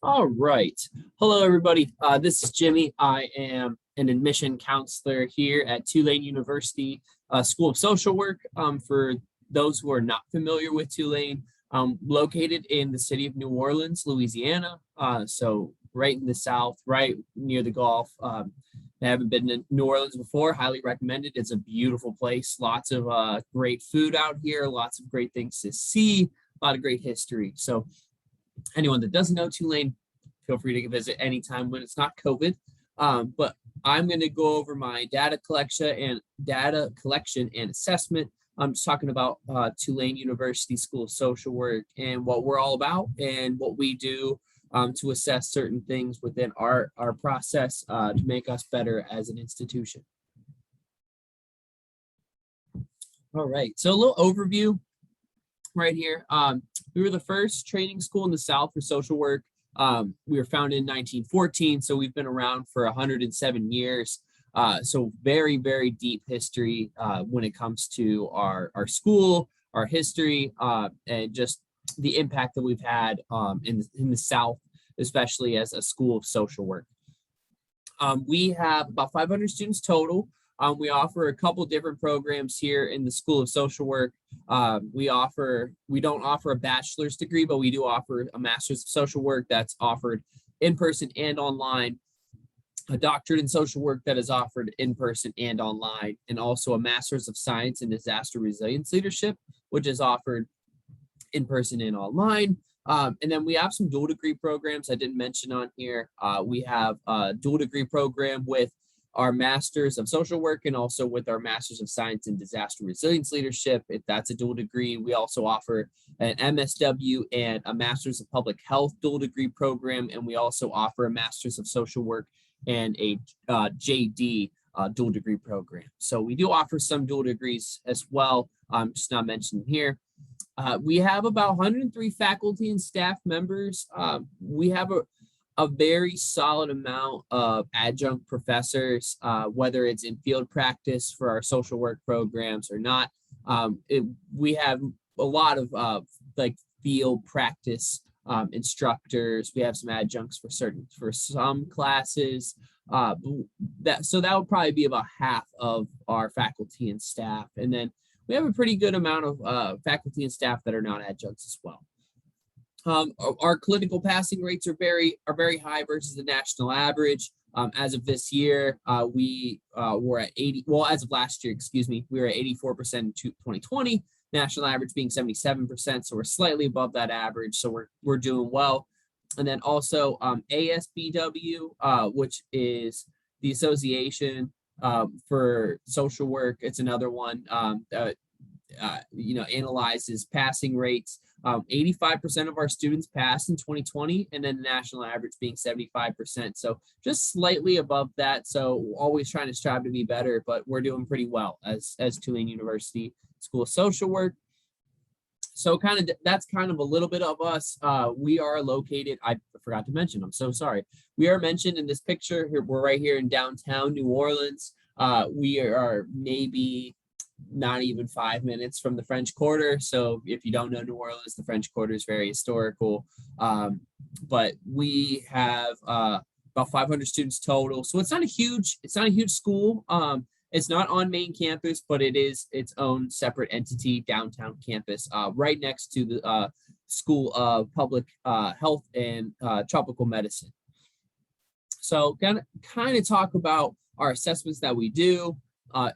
All right. Hello, everybody. This is Jimmy. I am an admission counselor here at Tulane University School of Social Work. For those who are not familiar with Tulane, located in the city of New Orleans, Louisiana. So right in the South, right near the Gulf. I haven't been to New Orleans before. Highly recommend it. It's a beautiful place. Lots of great food out here. Lots of great things to see. A lot of great history. So anyone that doesn't know Tulane, feel free to visit anytime when it's not COVID. But I'm going to go over my data collection and assessment. I'm just talking about Tulane University School of Social Work and what we're all about and what we do to assess certain things within our process to make us better as an institution. All right, so a little overview right here. We were the first training school in the South for social work. We were founded in 1914, so we've been around for 107 years. So very, very deep history when it comes to our school, our history, and just the impact that we've had in the South, especially as a school of social work. We have about 500 students total. We offer a couple different programs here in the School of Social Work. We don't offer a bachelor's degree, but we do offer a master's of social work that's offered in person and online, a doctorate in social work that is offered in person and online, and also a master's of science in disaster resilience leadership, which is offered in person and online. And then we have some dual degree programs I didn't mention on here. We have a dual degree program with our Masters of Social Work and also with our Masters of Science in Disaster Resilience Leadership. If that's a dual degree, we also offer an MSW and a Masters of Public Health dual degree program, and we also offer a Masters of Social Work and a JD dual degree program. So we do offer some dual degrees as well, just not mentioned here. We have about 103 faculty and staff members. We have a very solid amount of adjunct professors, whether it's in field practice for our social work programs or not. We have a lot of like field practice instructors. We have some adjuncts for some classes. That would probably be about half of our faculty and staff. And then we have a pretty good amount of faculty and staff that are not adjuncts as well. Our clinical passing rates are very high versus the national average. As of this year, we were at 80. Well, as of last year, excuse me, we were at 84% in 2020. National average being 77%, so we're slightly above that average. So we're doing well. And then also ASBW, which is the Association for Social Work. It's another one that analyzes passing rates. 85% of our students passed in 2020, and then the national average being 75%. So just slightly above that. So always trying to strive to be better, but we're doing pretty well as Tulane University School of Social Work. So that's kind of a little bit of us. We are located, I forgot to mention, I'm so sorry. We are mentioned in this picture here. We're right here in downtown New Orleans. We are maybe not even 5 minutes from the French Quarter. So if you don't know New Orleans, the French Quarter is very historical. But we have about 500 students total. So it's not a huge school. It's not on main campus, but it is its own separate entity, downtown campus, right next to the School of Public Health and Tropical Medicine. So kind of talk about our assessments that we do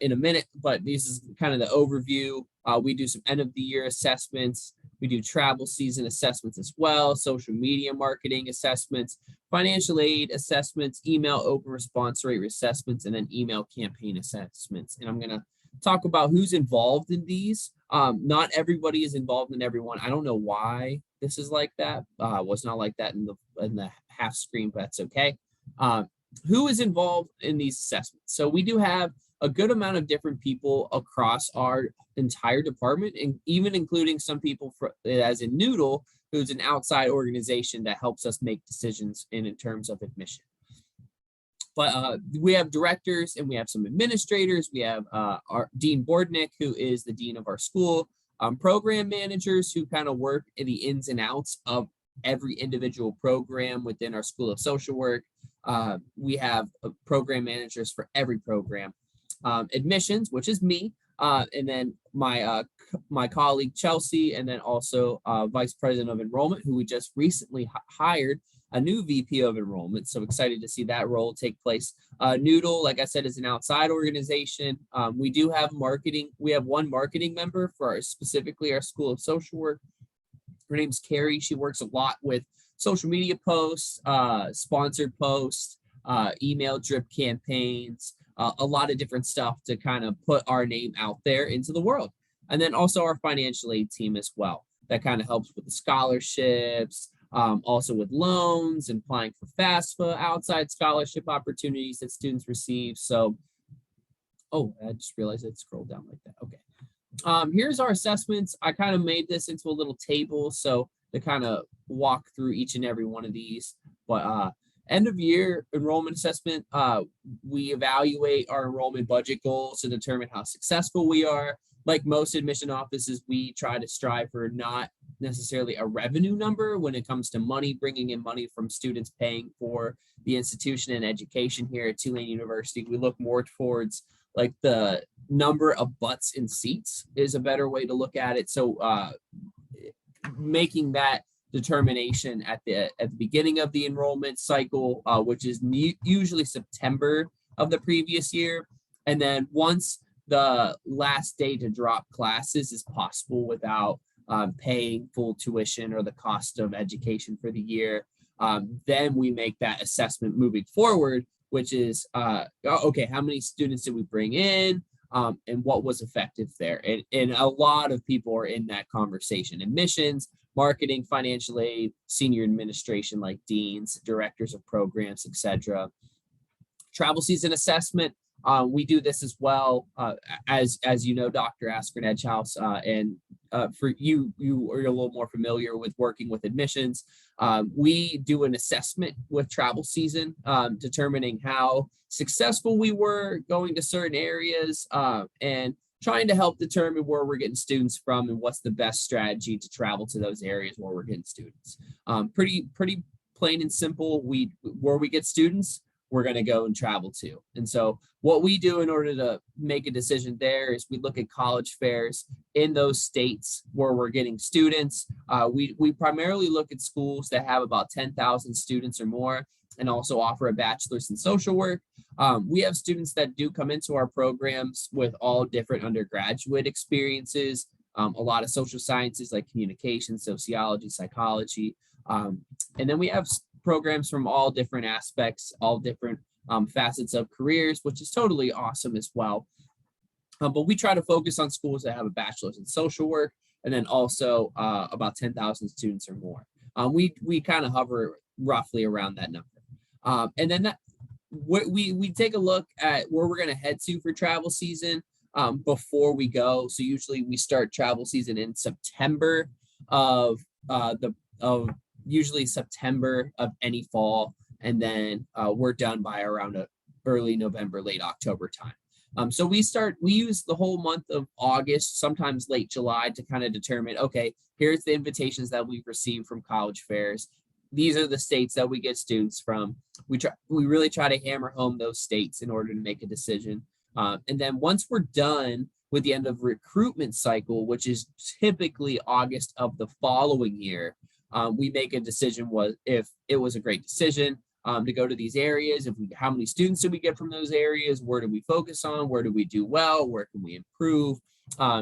in a minute, but this is kind of the overview. We do some end of the year assessments. We do travel season assessments as well, social media marketing assessments, financial aid assessments, email open response rate assessments, and then email campaign assessments. And I'm going to talk about who's involved in these. Not everybody is involved in every one. I don't know why this is like that. Was not like that in the half screen, but that's okay. Who is involved in these assessments? So we do have a good amount of different people across our entire department, and even including some people as in Noodle, who's an outside organization that helps us make decisions in terms of admission. But we have directors and we have some administrators. We have our Dean Bordnick, who is the dean of our school, program managers who kind of work in the ins and outs of every individual program within our School of Social Work. We have program managers for every program. Admissions, which is me, and then my colleague Chelsea, and then also Vice President of Enrollment, who we just recently hired a new VP of Enrollment. So excited to see that role take place. Noodle, like I said, is an outside organization. We do have marketing. We have one marketing member for specifically our School of Social Work. Her name's Carrie. She works a lot with social media posts, sponsored posts, email drip campaigns, a lot of different stuff to kind of put our name out there into the world. And then also our financial aid team as well. That kind of helps with the scholarships, also with loans and applying for FAFSA, outside scholarship opportunities that students receive. So, oh, I just realized I'd scroll down like that. Okay. Here's our assessments. I kind of made this into a little table so to kind of walk through each and every one of these. But end of year enrollment assessment, we evaluate our enrollment budget goals to determine how successful we are. Like most admission offices, we try to strive for not necessarily a revenue number when it comes to money, bringing in money from students paying for the institution and education here at Tulane University. We look more towards like the number of butts in seats is a better way to look at it. So making that determination at the beginning of the enrollment cycle, which is usually September of the previous year. And then once the last day to drop classes is possible without paying full tuition or the cost of education for the year, then we make that assessment moving forward, which is, okay, how many students did we bring in, and what was effective there? And a lot of people are in that conversation. Admissions, marketing, financial aid, senior administration like deans, directors of programs, etc. Travel season assessment. We do this as well, as you know, Dr. Askren Edgehouse, and for you're a little more familiar with working with admissions. We do an assessment with travel season, determining how successful we were going to certain areas, and trying to help determine where we're getting students from and what's the best strategy to travel to those areas where we're getting students. Pretty plain and simple. Where we get students, we're going to go and travel to. And so what we do in order to make a decision there is we look at college fairs in those states where we're getting students. We primarily look at schools that have about 10,000 students or more and also offer a bachelor's in social work. We have students that do come into our programs with all different undergraduate experiences, a lot of social sciences like communication, sociology, psychology. And then we have programs from all different aspects, all different facets of careers, which is totally awesome as well. But we try to focus on schools that have a bachelor's in social work, and then also about 10,000 students or more. We kind of hover roughly around that number. And then we take a look at where we're going to head to for travel season before we go. So usually we start travel season in September usually September of any fall, and then we're done by around early November, late October time. So we use the whole month of August, sometimes late July, to kind of determine, okay, here's the invitations that we've received from college fairs. These are the states that we get students from. We really try to hammer home those states in order to make a decision. And then once we're done with the end of recruitment cycle, which is typically August of the following year, we make a decision if it was a great decision to go to these areas, how many students do we get from those areas, where do we focus on, where do we do well, where can we improve.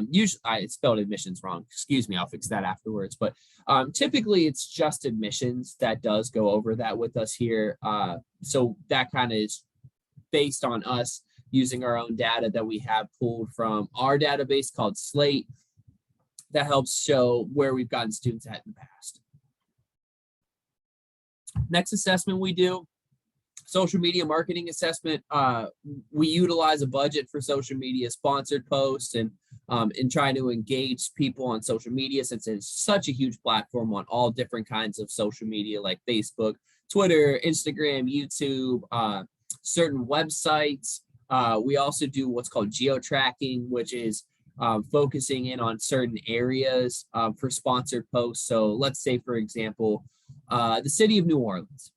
Usually I spelled admissions wrong, excuse me, I'll fix that afterwards, but typically it's just admissions that does go over that with us here. So that kind of is based on us using our own data that we have pulled from our database called Slate that helps show where we've gotten students at in the past. Next assessment we do, social media marketing assessment. We utilize a budget for social media sponsored posts and trying to engage people on social media, since it's such a huge platform on all different kinds of social media like Facebook, Twitter, Instagram, YouTube, certain websites. We also do what's called geo-tracking, which is focusing in on certain areas for sponsored posts. So let's say, for example, the city of New Orleans.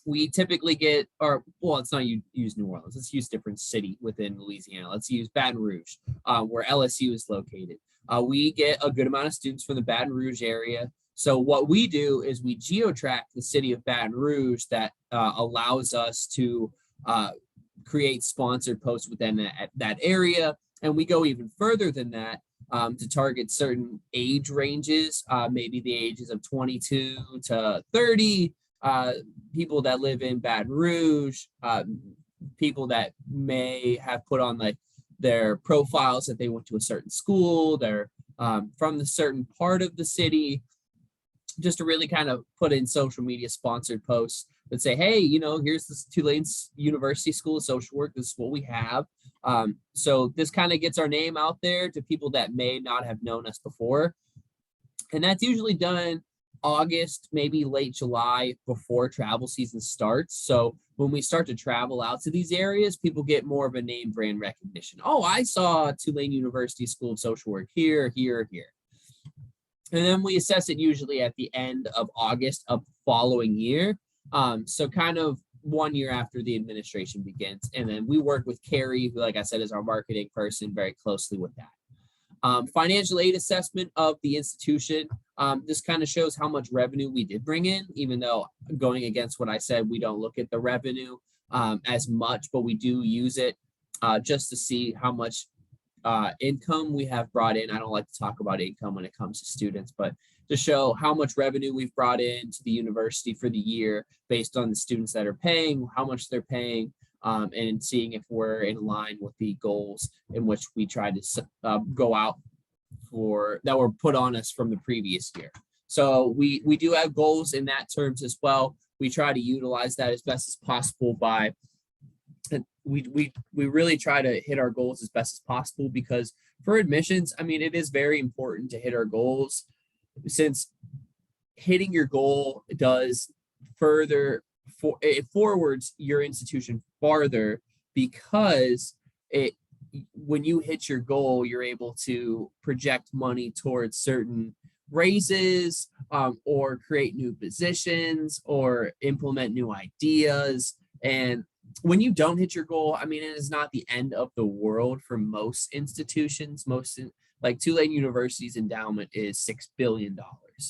We typically get, or well, let's not use New Orleans. Let's use different city within Louisiana. Let's use Baton Rouge, where LSU is located. We get a good amount of students from the Baton Rouge area. So what we do is we geotrack the city of Baton Rouge that allows us to create sponsored posts within that area. And we go even further than that to target certain age ranges, maybe the ages of 22 to 30, people that live in Baton Rouge, people that may have put on like their profiles that they went to a certain school, they're from the certain part of the city, just to really kind of put in social media sponsored posts that say, hey, you know, here's this Tulane University School of Social Work. This is what we have. So this kind of gets our name out there to people that may not have known us before. And that's usually done August, maybe late July, before travel season starts. So when we start to travel out to these areas, people get more of a name brand recognition. Oh, I saw Tulane University School of Social Work here, here, here. And then we assess it usually at the end of August of the following year. So kind of 1 year after the administration begins. And then we work with Carrie, who, like I said, is our marketing person, very closely with that. Financial aid assessment of the institution. This kind of shows how much revenue we did bring in, even though going against what I said, we don't look at the revenue as much, but we do use it just to see how much income we have brought in. I don't like to talk about income when it comes to students, but to show how much revenue we've brought in to the university for the year based on the students that are paying, how much they're paying, and seeing if we're in line with the goals in which we try to go out for that were put on us from the previous year. So we do have goals in that terms as well. We try to utilize that as best as possible by we really try to hit our goals as best as possible, because for admissions, I mean, it is very important to hit our goals, since hitting your goal does it forwards your institution farther, because when you hit your goal, you're able to project money towards certain raises, or create new positions, or implement new ideas. And when you don't hit your goal, I mean, it is not the end of the world for most institutions. Like Tulane University's endowment is $6 billion.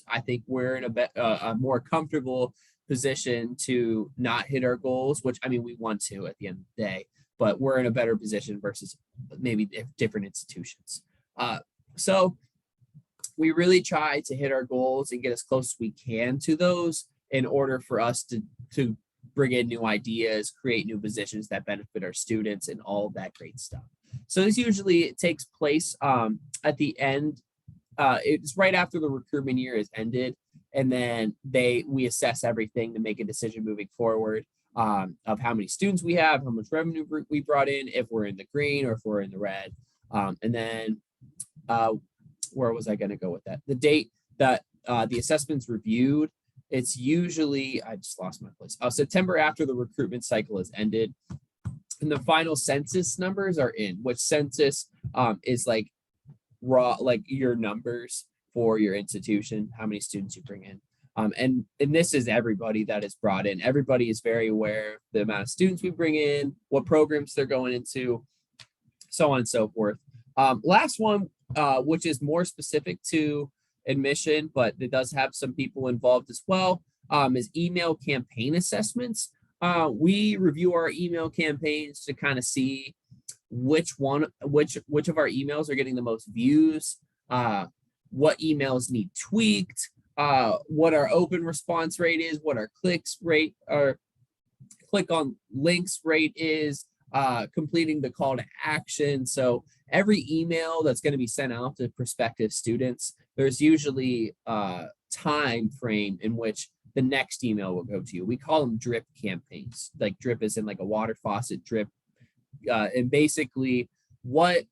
I think we're in a more comfortable position to not hit our goals, which, I mean, we want to at the end of the day, but we're in a better position versus maybe different institutions. So we really try to hit our goals and get as close as we can to those in order for us to bring in new ideas, create new positions that benefit our students, and all of that great stuff. So this usually takes place at the end. It's right after the recruitment year is ended, and then we assess everything to make a decision moving forward of how many students we have, how much revenue we brought in, if we're in the green or if we're in the red. And then where was I going to go with that? The date that the assessment's reviewed, it's usually, I just lost my place. September, after the recruitment cycle has ended, and the final census numbers are in, which census is like raw, like your numbers for your institution, how many students you bring in. And this is everybody that is brought in. Everybody is very aware of the amount of students we bring in, what programs they're going into, so on and so forth. Last one, which is more specific to admission, but it does have some people involved as well, is email campaign assessments. We review our email campaigns to kind of see which of our emails are getting the most views, what emails need tweaked, what our open response rate is, what our clicks rate, or click on links rate is, completing the call to action. So every email that's going to be sent out to prospective students, there's usually a time frame in which the next email will go to you. We call them drip campaigns. Like drip is in like a water faucet drip. And basically what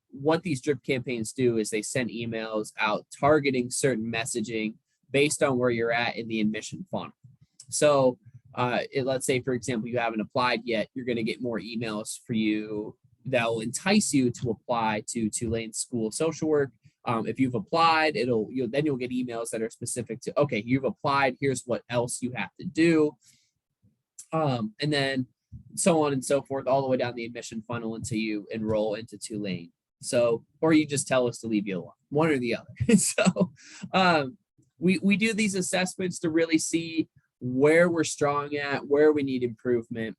these drip campaigns do is they send emails out targeting certain messaging based on where you're at in the admission funnel. So let's say, for example, you haven't applied yet, you're going to get more emails for you that'll entice you to apply to Tulane School of Social Work. If you've applied, then you'll get emails that are specific to, okay, you've applied, here's what else you have to do. And then so on and so forth, all the way down the admission funnel until you enroll into Tulane. So, or you just tell us to leave you alone, one or the other. So we do these assessments to really see where we're strong at, where we need improvement.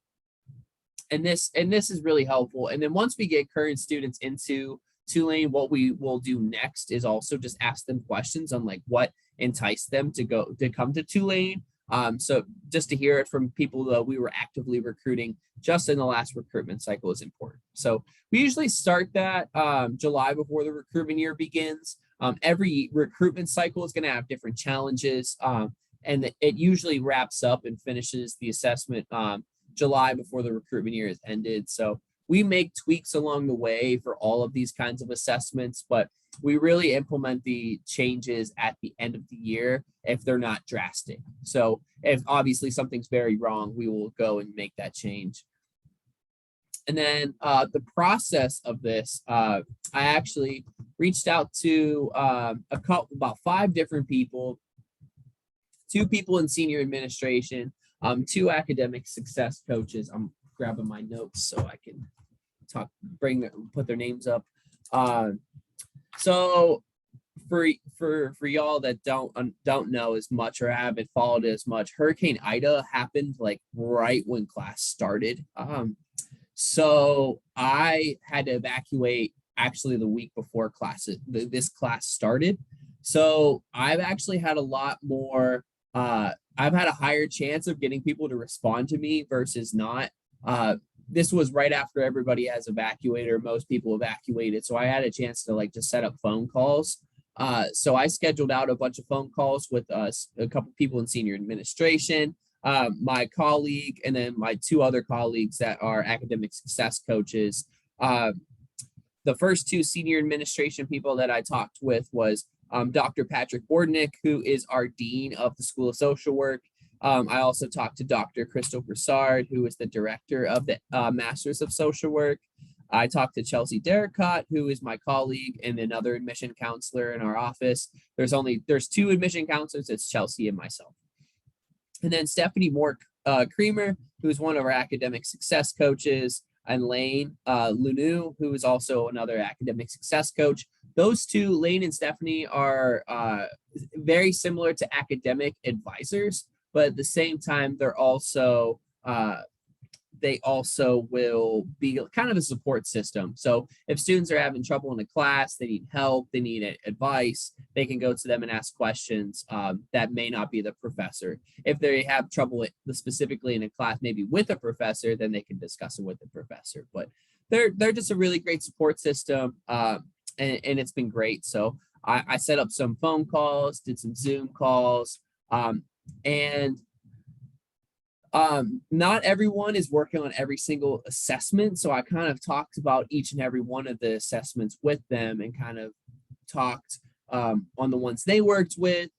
And this is really helpful. And then once we get current students into Tulane, what we will do next is also just ask them questions on like what enticed them to come to Tulane. So just to hear it from people that we were actively recruiting just in the last recruitment cycle is important. So we usually start that July before the recruitment year begins. Every recruitment cycle is going to have different challenges, and it usually wraps up and finishes the assessment July before the recruitment year is ended. So we make tweaks along the way for all of these kinds of assessments, but we really implement the changes at the end of the year if they're not drastic. So if obviously something's very wrong, we will go and make that change. And then the process of this, I actually reached out to about 5 different people, 2 people in senior administration, 2 academic success coaches. I'm grabbing my notes so I can put their names up. So for y'all that don't know as much or haven't followed it as much, Hurricane Ida happened like right when class started. So I had to evacuate actually the week before this class started. So I've actually had a lot more. I've had a higher chance of getting people to respond to me versus not. This was right after everybody has evacuated, or most people evacuated. So I had a chance to like just set up phone calls. So I scheduled out a bunch of phone calls with a couple people in senior administration, my colleague, and then my 2 other colleagues that are academic success coaches. The first 2 senior administration people that I talked with was Dr. Patrick Bordnick, who is our dean of the School of Social Work. I also talked to Dr. Crystal Broussard, who is the director of the Masters of Social Work. I talked to Chelsea Derricott, who is my colleague and another admission counselor in our office. There's 2 admission counselors. It's Chelsea and myself. And then Stephanie Moore Creamer, who is one of our academic success coaches, and Lane Lunu, who is also another academic success coach. Those 2, Lane and Stephanie, are very similar to academic advisors, but at the same time, they also will be kind of a support system. So if students are having trouble in a class, they need help, they need advice, they can go to them and ask questions that may not be the professor. If they have trouble specifically in a class, maybe with a professor, then they can discuss it with the professor. But they're just a really great support system, and it's been great. So I set up some phone calls, did some Zoom calls, and not everyone is working on every single assessment. So I kind of talked about each and every one of the assessments with them and kind of talked on the ones they worked with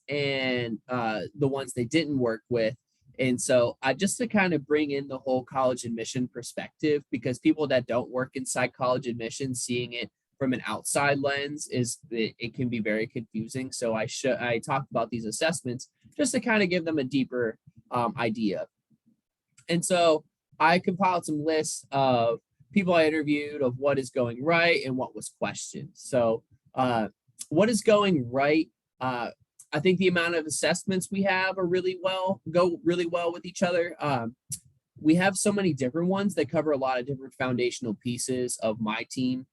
and the ones they didn't work with. And so just to kind of bring in the whole college admission perspective, because people that don't work inside college admission, seeing it from an outside lens it can be very confusing. So I talked about these assessments just to kind of give them a deeper idea. And so I compiled some lists of people I interviewed of what is going right and what was questioned. So what is going right? I think the amount of assessments we have go really well with each other. We have so many different ones that cover a lot of different foundational pieces of my team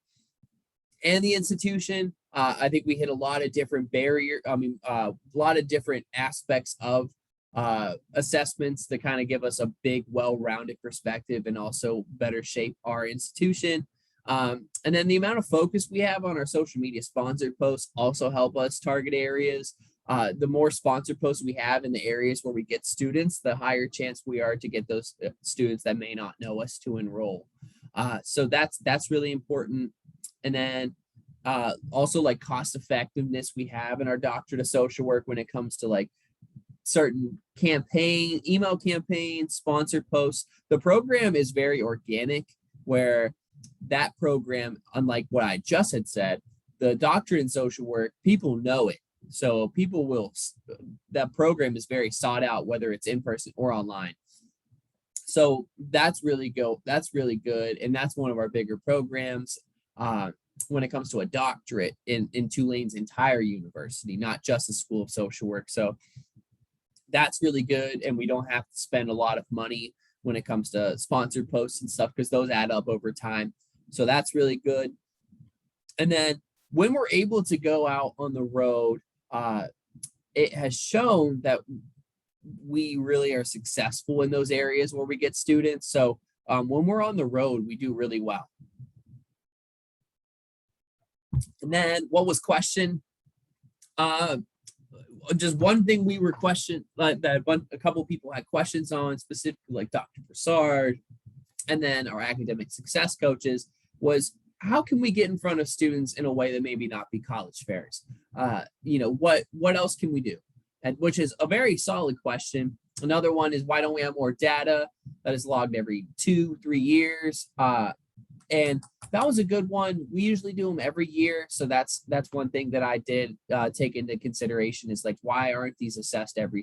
and the institution. I think we hit a lot of different a lot of different aspects of assessments that kind of give us a big, well-rounded perspective and also better shape our institution. And then the amount of focus we have on our social media sponsored posts also help us target areas. The more sponsored posts we have in the areas where we get students, the higher chance we are to get those students that may not know us to enroll. So that's really important. And then also like cost effectiveness we have in our doctorate of social work when it comes to like certain email campaigns, sponsored posts. The program is very organic, where that program, unlike what I just had said, the doctorate in social work, people know it. So people will, that program is very sought out, whether it's in person or online. So that's really good. And that's one of our bigger programs when it comes to a doctorate in Tulane's entire university, not just the School of Social Work. So that's really good. And we don't have to spend a lot of money when it comes to sponsored posts and stuff, because those add up over time. So that's really good. And then when we're able to go out on the road, it has shown that we really are successful in those areas where we get students. So when we're on the road, we do really well. And then what was questioned? Just one thing we were questioned, that a couple of people had questions on, specifically like Dr. Broussard, and then our academic success coaches, was how can we get in front of students in a way that maybe not be college fairs? What else can we do? And which is a very solid question. Another one is, why don't we have more data that is logged every 2-3 years? And that was a good one. We usually do them every year. So that's one thing that I did take into consideration, is like, why aren't these assessed every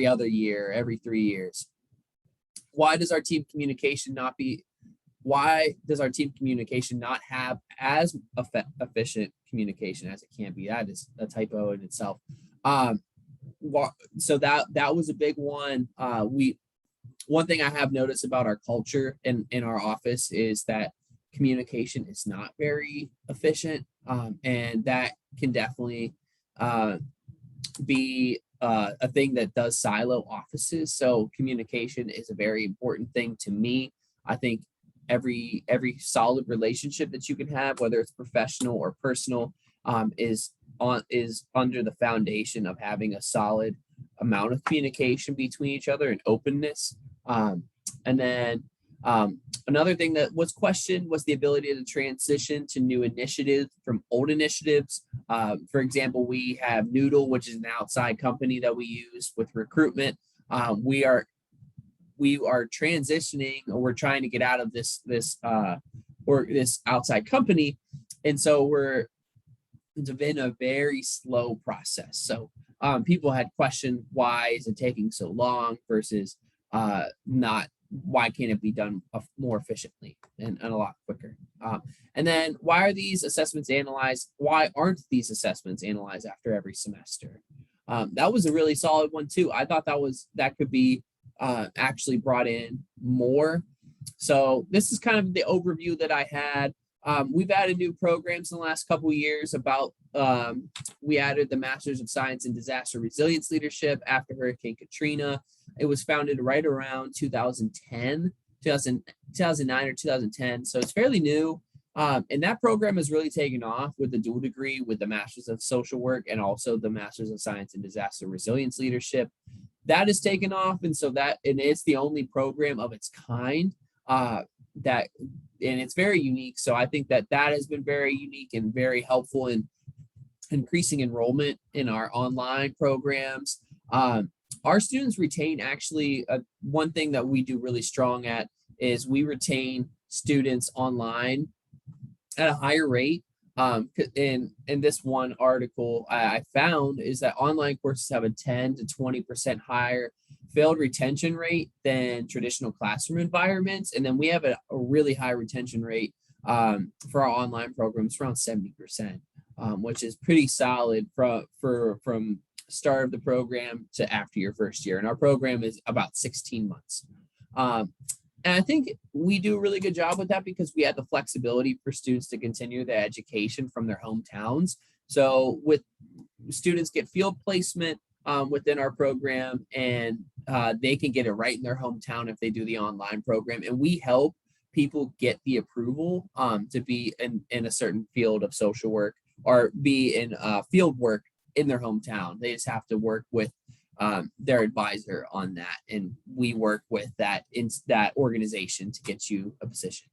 other year, every 3 years? Why does our team communication not have as efficient communication as it can be? That is a typo in itself. So that was a big one. One thing I have noticed about our culture in our office is that communication is not very efficient, and that can definitely be a thing that does silo offices. So communication is a very important thing to me. I think every solid relationship that you can have, whether it's professional or personal, is under the foundation of having a solid amount of communication between each other and openness. And then another thing that was questioned was the ability to transition to new initiatives from old initiatives. For example, we have Noodle, which is an outside company that we use with recruitment. We are transitioning, or we're trying to get out of this outside company, and so it's been a very slow process. So people had questioned, why is it taking so long versus not, why can't it be done more efficiently and a lot quicker? And then, why are these assessments analyzed? Why aren't these assessments analyzed after every semester? That was a really solid one too. I thought that could be actually brought in more. So this is kind of the overview that I had. We've added new programs in the last couple of years. We added the Masters of Science in Disaster Resilience Leadership after Hurricane Katrina. It was founded right around 2009 or 2010. So it's fairly new. And that program has really taken off with the dual degree, with the Masters of Social Work and also the Masters of Science in Disaster Resilience Leadership. That has taken off. And it's the only program of its kind and it's very unique. So I think that has been very unique and very helpful in increasing enrollment in our online programs. Our students retain, actually, one thing that we do really strong at is we retain students online at a higher rate. In this one article I found is that online courses have a 10 to 20% higher failed retention rate than traditional classroom environments. And then we have a really high retention rate for our online programs, around 70%, which is pretty solid from start of the program to after your first year. And our program is about 16 months. And I think we do a really good job with that, because we have the flexibility for students to continue their education from their hometowns. So with students get field placement within our program, and they can get it right in their hometown if they do the online program. And we help people get the approval to be in a certain field of social work, or be in field work in their hometown. They just have to work with their advisor on that, and we work with that organization to get you a position.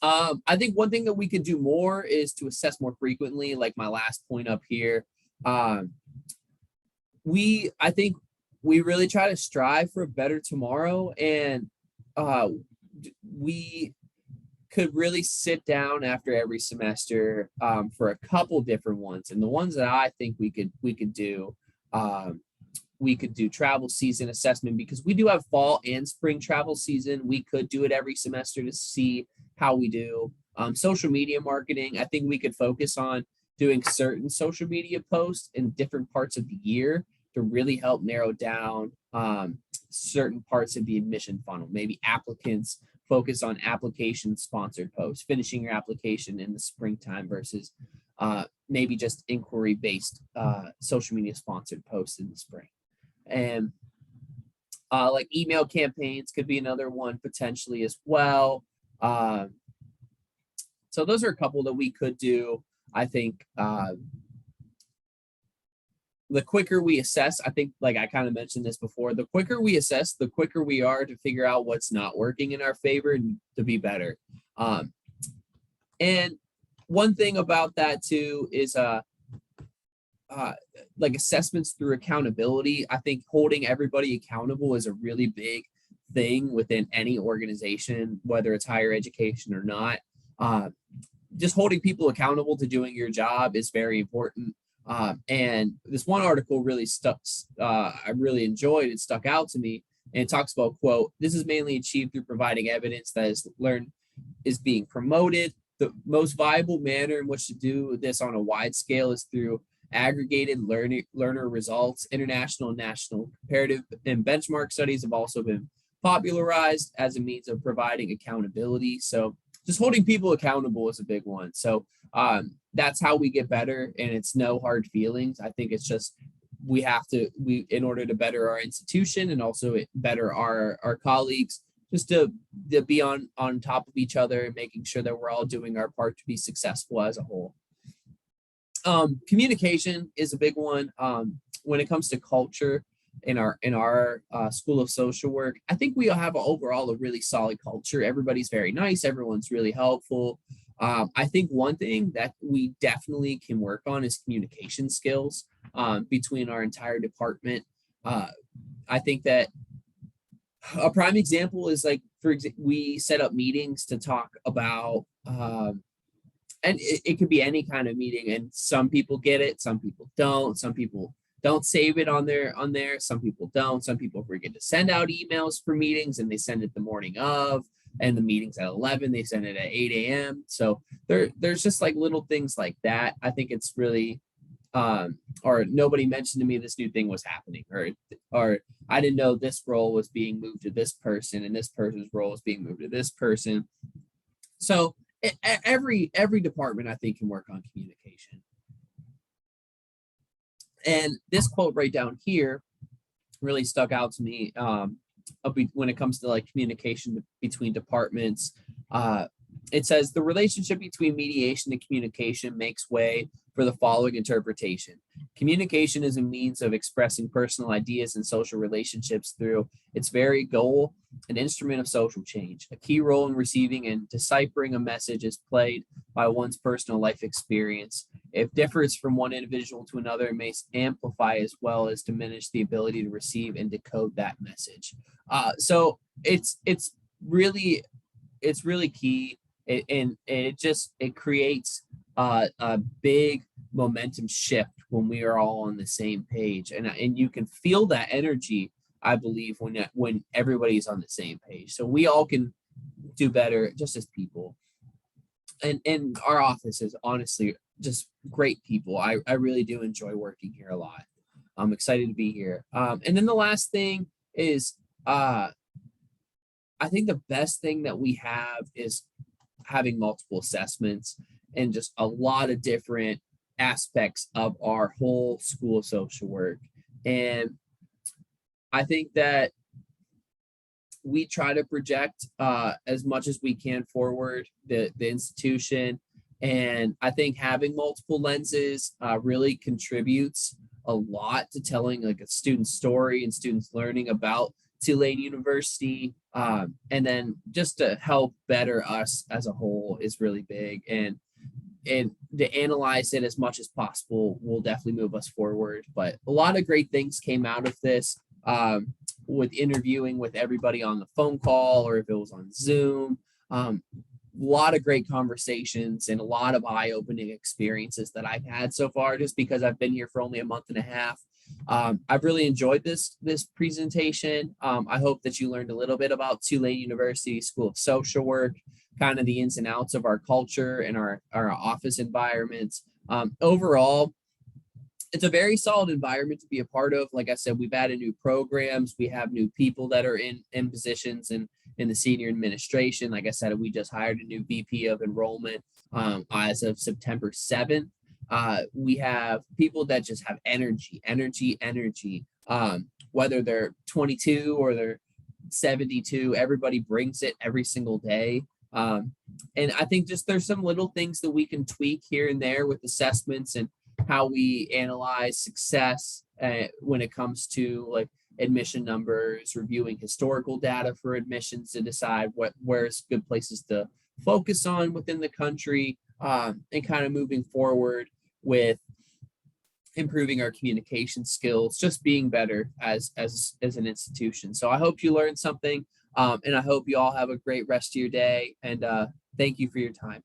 I think one thing that we could do more is to assess more frequently, like my last point up here. I think we really try to strive for a better tomorrow, and we could really sit down after every semester for a couple different ones. And the ones that I think we could do, we could do travel season assessment, because we do have fall and spring travel season. We could do it every semester to see how we do. Social media marketing, I think we could focus on doing certain social media posts in different parts of the year to really help narrow down certain parts of the admission funnel. Maybe applicants, focus on application sponsored posts, finishing your application in the springtime versus maybe just inquiry based social media sponsored posts in the spring. And like email campaigns could be another one potentially as well. So those are a couple that we could do. I think the quicker we assess, I think, like I kind of mentioned this before, the quicker we assess, the quicker we are to figure out what's not working in our favor and to be better. And one thing about that too is like assessments through accountability. I think holding everybody accountable is a really big thing within any organization, whether it's higher education or not. Just holding people accountable to doing your job is very important. And this one article really stuck, I really enjoyed, it stuck out to me. And it talks about, quote, "This is mainly achieved through providing evidence that is learned is being promoted. The most viable manner in which to do this on a wide scale is through aggregated learner results. International and national comparative and benchmark studies have also been popularized as a means of providing accountability." So just holding people accountable is a big one. So that's how we get better, and it's no hard feelings. I think it's just we in order to better our institution and also better our colleagues, just to be on top of each other and making sure that we're all doing our part to be successful as a whole. Communication is a big one. When it comes to culture in our School of Social Work, I think we have overall a really solid culture. Everybody's very nice. Everyone's really helpful. I think one thing that we definitely can work on is communication skills between our entire department. I think that a prime example is like, we set up meetings to talk about, and it could be any kind of meeting, and some people get it, some people don't. Some people don't save it on there. Some people don't. Some people forget to send out emails for meetings and they send it the morning of, and the meeting's at 11, they send it at 8 a.m. So there's just like little things like that. I think it's really, or nobody mentioned to me this new thing was happening, or I didn't know this role was being moved to this person and this person's role is being moved to this person. So every department, I think, can work on communication. And this quote right down here really stuck out to me when it comes to like communication between departments. It says, "The relationship between mediation and communication makes way for the following interpretation. Communication is a means of expressing personal ideas and social relationships through its very goal, an instrument of social change. A key role in receiving and deciphering a message is played by one's personal life experience. It differs from one individual to another and may amplify as well as diminish the ability to receive and decode that message." So it's really key. It creates a big momentum shift when we are all on the same page, and you can feel that energy, I believe, when everybody's on the same page. So we all can do better just as people. And our office is honestly just great people. I really do enjoy working here a lot. I'm excited to be here. And then the last thing is, I think the best thing that we have is having multiple assessments and just a lot of different aspects of our whole School of Social Work. And I think that we try to project as much as we can forward the institution. And I think having multiple lenses really contributes a lot to telling like a student's story and students learning about Tulane University. And then just to help better us as a whole is really big. And to analyze it as much as possible will definitely move us forward. But a lot of great things came out of this, with interviewing with everybody on the phone call or if it was on Zoom. lot of great conversations and a lot of eye-opening experiences that I've had so far, just because I've been here for only a month and a half. I've really enjoyed this presentation. I hope that you learned a little bit about Tulane University School of Social Work, kind of the ins and outs of our culture and our office environments. Overall, it's a very solid environment to be a part of. Like I said, we've added new programs. We have new people that are in positions and in the senior administration. Like I said, we just hired a new VP of enrollment as of September 7th. We have people that just have energy. Whether they're 22 or they're 72, everybody brings it every single day. And I think just there's some little things that we can tweak here and there with assessments and how we analyze success when it comes to like admission numbers, reviewing historical data for admissions to decide where's good places to focus on within the country, and kind of moving forward with improving our communication skills, just being better as an institution. So I hope you learned something, and I hope you all have a great rest of your day. And thank you for your time.